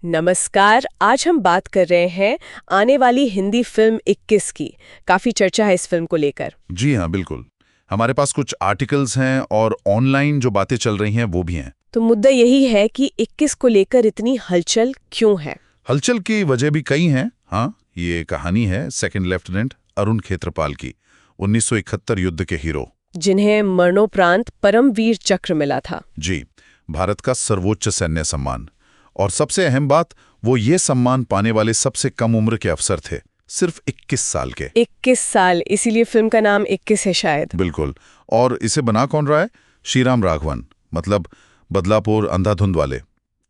नमस्कार। आज हम बात कर रहे हैं आने वाली हिंदी फिल्म 21 की। काफी चर्चा है इस फिल्म को लेकर। जी हाँ, बिल्कुल। हमारे पास कुछ आर्टिकल्स हैं और ऑनलाइन जो बातें चल रही हैं वो भी हैं। तो मुद्दा यही है कि 21 को लेकर इतनी हलचल क्यों है। हलचल की वजह भी कई हैं। हाँ, ये कहानी है सेकंड लेफ्टिनेंट अरुण खेत्रपाल की, 1971 युद्ध के हीरो। जिन्हें मरणोपरांत परमवीर चक्र मिला था। जी, भारत का सर्वोच्च सैन्य सम्मान। और सबसे अहम बात, वो ये सम्मान पाने वाले सबसे कम उम्र के अफसर थे, सिर्फ 21 साल के। 21 साल, इसीलिए फिल्म का नाम 21 है शायद। बिल्कुल। और इसे बना कौन रहा है? श्रीराम राघवन, मतलब बदलापुर अंधाधुंध वाले।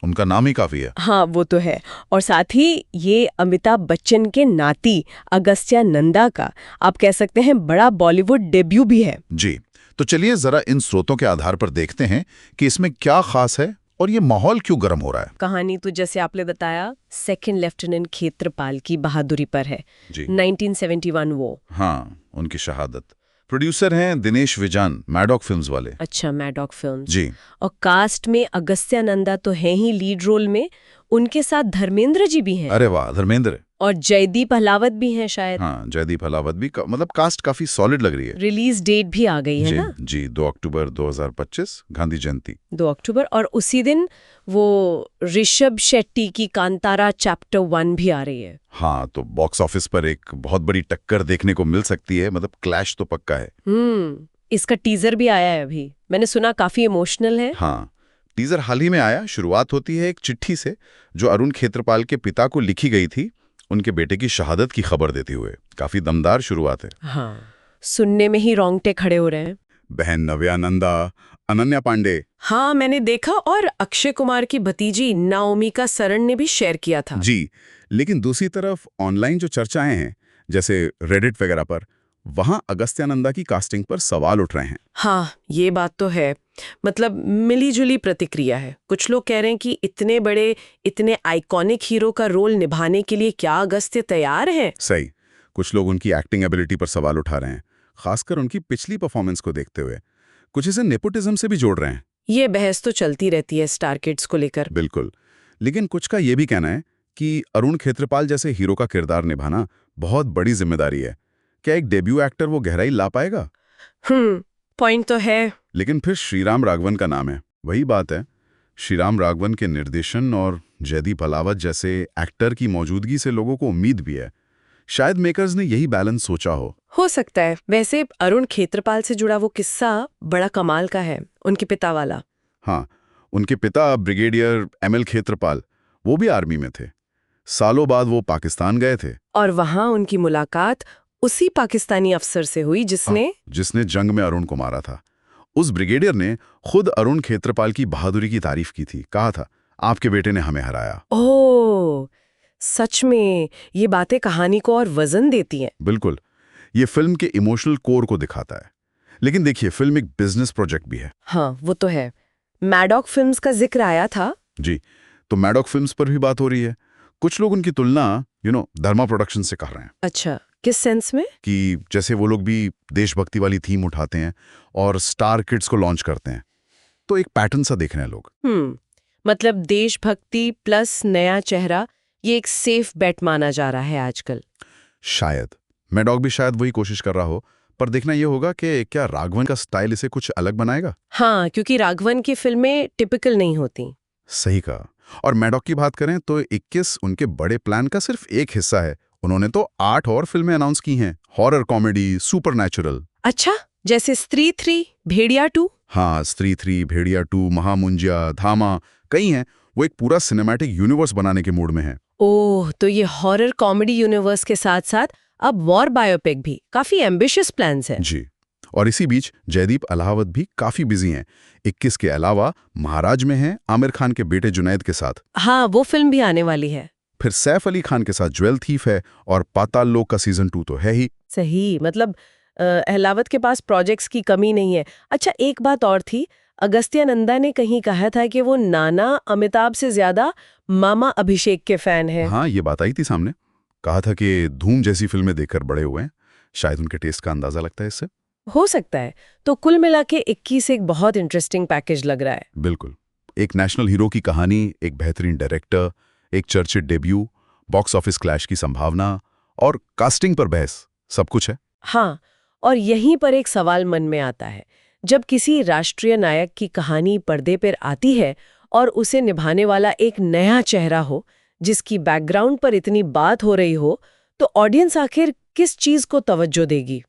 उनका नाम ही काफी है। हाँ, वो तो है। और साथ ही ये अमिताभ बच्चन के नाती अगस्त्या नंदा का, आप कह सकते हैं, बड़ा बॉलीवुड डेब्यू भी है। जी, तो चलिए जरा इन स्रोतों के आधार पर देखते हैं कि इसमें क्या खास है और ये माहौल क्यों गर्म हो रहा है। कहानी तो जैसे आपने बताया सेकंड लेफ्टिनेंट खेत्रपाल की बहादुरी पर है। जी 1971 वो। हाँ, उनकी शहादत। प्रोड्यूसर हैं दिनेश विजान, मैडॉक फिल्म्स वाले। अच्छा, मैडॉक फिल्म्स। जी और कास्ट में अगस्त्या नंदा तो है ही लीड रोल में, उनके साथ धर्मेंद्र जी भी हैं। अरे वाह, धर्मेंद्र। और जयदीप अहलावत भी हैं शायद। हाँ, जयदीप हलावत भी मतलब कास्ट काफी सॉलिड लग रही है। रिलीज डेट भी आ गई है जी ना। जी, 2 अक्टूबर 2025, गांधी जयंती। 2 अक्टूबर। और उसी दिन वो ऋषभ शेट्टी की कांतारा चैप्टर 1 भी आ रही है। हाँ, तो बॉक्स ऑफिस पर एक बहुत बड़ी टक्कर देखने को मिल सकती है, मतलब क्लैश तो पक्का है। इसका टीजर भी आया है अभी, मैंने सुना काफी इमोशनल है। हाँ, टीजर हाल ही में आया। शुरुआत होती है एक चिट्ठी से जो अरुण खेत्रपाल के पिता को लिखी गई थी, उनके बेटे की शहादत की खबर देते हुए। काफी दमदार शुरुआत है। हाँ, सुनने में ही रोंगटे खड़े हो रहे हैं। बहन नव्या नंदा, अनन्या पांडे। हाँ, मैंने देखा। और अक्षय कुमार की भतीजी नाओमिका सरन ने भी शेयर किया था। जी, लेकिन दूसरी तरफ ऑनलाइन जो चर्चाएं हैं, जैसे रेडिट वगैरह पर, वहां अगस्त्यानंदा की कास्टिंग पर सवाल उठ रहे हैं। हाँ, ये बात तो है। मतलब मिली-जुली प्रतिक्रिया है। कुछ लोग कह रहे हैं कि इतने बड़े, इतने आइकॉनिक हीरो का रोल निभाने के लिए क्या अगस्त्य तैयार है? सही। कुछ लोग उनकी एक्टिंग एबिलिटी पर सवाल उठा रहे हैं, खासकर उनकी पिछली परफॉर्मेंस को देखते हुए। कुछ इसे नेपोटिज्म से भी जोड़ रहे हैं। ये बहस तो चलती रहती है स्टार किड्स को लेकर। बिल्कुल। लेकिन कुछ का ये भी कहना है कि अरुण खेत्रपाल जैसे हीरो का किरदार निभाना बहुत बड़ी जिम्मेदारी है। क्या एक डेब्यू एक्टर वो गहराई ला पाएगा? पॉइंट तो है। लेकिन फिर श्रीराम राघवन का नाम है। वही बात है, श्रीराम राघवन के निर्देशन और जयदीप अहलावत जैसे एक्टर की मौजूदगी से लोगों को उम्मीद भी है। शायद मेकर्स ने यही बैलेंस सोचा हो सकता है। वैसे अरुण खेत्रपाल से जुड़ा वो किस्सा बड़ा कमाल का है, उनके पिता वाला। हाँ, उनके पिता ब्रिगेडियर एमएल खेत्रपाल, वो भी आर्मी में थे। सालों बाद वो पाकिस्तान गए थे। और वहां उनकी मुलाकात उसी पाकिस्तानी अफसर से हुई जिसने जंग में अरुण को मारा था। उस ब्रिगेडियर ने खुद अरुण खेत्रपाल की बहादुरी की तारीफ की थी। कहा था, आपके बेटे ने हमें हराया। ओह, सच में ये बातें कहानी को और वजन देती हैं। बिल्कुल, ये फिल्म के इमोशनल कोर को दिखाता है। लेकिन देखिए, फिल्म एक बिजनेस प्रोजेक्ट भी है। हाँ, वो तो है। मैडॉक फिल्म्स का जिक्र आया था। जी, तो मैडॉक फिल्म्स पर भी बात हो रही है। कुछ लोग उनकी तुलना धर्मा प्रोडक्शन से कर रहे हैं। अच्छा, किस सेंस में? कि जैसे वो लोग भी देशभक्ति वाली थीम उठाते हैं और स्टार किड्स को लॉन्च करते हैं, तो एक पैटर्न सा देख रहे हैं लोग। मतलब देशभक्ति प्लस नया चेहरा, ये एक सेफ बेट माना जा रहा है आजकल। शायद मैडॉक भी शायद वही कोशिश कर रहा हो, पर देखना ये होगा कि क्या राघवन का स्टाइल इसे कुछ अलग बनाएगा। हाँ, क्योंकि राघवन की फिल्में टिपिकल नहीं होती। सही कहा। और मैडॉक की बात करें तो 21 उनके बड़े प्लान का सिर्फ एक हिस्सा है। उन्होंने तो 8 और फिल्में अनाउंस की हैं, हॉरर, कॉमेडी, सुपरनैचुरल। अच्छा, जैसे स्त्री 3, भेड़िया 2। हाँ, स्त्री 3, भेड़िया 2, महामुंजिया, धामा, कई हैं। वो एक पूरा सिनेमैटिक यूनिवर्स बनाने के मूड में है। ओह, तो ये हॉरर कॉमेडी यूनिवर्स के साथ साथ अब वॉर बायोपिक भी, काफी एम्बिशियस प्लान्स हैं। जी, और इसी बीच जयदीप अहलावत भी काफी बिजी हैं। 21 के अलावा महाराज में हैं आमिर खान के बेटे जुनैद के साथ। हाँ, वो फिल्म भी आने वाली है। फिर सैफ अली खान के साथ ज्वेल थीफ है, और पाताल लोक का सीजन 2 तो है ही। सही, मतलब अहलावत के पास प्रोजेक्ट्स की कमी नहीं है। अच्छा, एक बात और थी, अगस्त्या नंदा ने कहीं कहा था कि वो नाना अमिताभ से ज्यादा मामा अभिषेक के फैन हैं। हाँ, ये बात आई थी सामने। कहा था कि धूम जैसी फिल्में देखकर बड़े हुए हैं। शायद उनके टेस्ट का अंदाजा लगता है इससे। हो सकता है। तो कुल मिला के 21 एक बहुत इंटरेस्टिंग पैकेज लग रहा है। बिल्कुल, एक नेशनल हीरो की कहानी, एक बेहतरीन डायरेक्टर, एक चर्चित डेब्यू, बॉक्स ऑफिस क्लैश की संभावना और कास्टिंग पर बहस, सब कुछ है। हाँ, और यहीं पर एक सवाल मन में आता है। जब किसी राष्ट्रीय नायक की कहानी पर्दे पर आती है और उसे निभाने वाला एक नया चेहरा हो, जिसकी बैकग्राउंड पर इतनी बात हो रही हो, तो ऑडियंस आखिर किस चीज को तवज्जो देगी?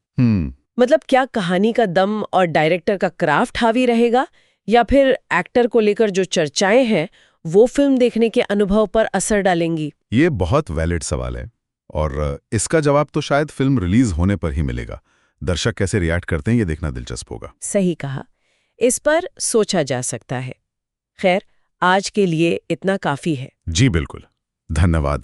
मतलब क्या कहानी का दम और डायरेक्टर का क्राफ्ट हावी रहेगा, या फिर एक्टर को लेकर जो चर्चाएं हैं वो फिल्म देखने के अनुभव पर असर डालेंगी? ये बहुत वैलिड सवाल है और इसका जवाब तो शायद फिल्म रिलीज होने पर ही मिलेगा। दर्शक कैसे रिएक्ट करते हैं ये देखना दिलचस्प होगा। सही कहा, इस पर सोचा जा सकता है। खैर, आज के लिए इतना काफी है। जी बिल्कुल, धन्यवाद।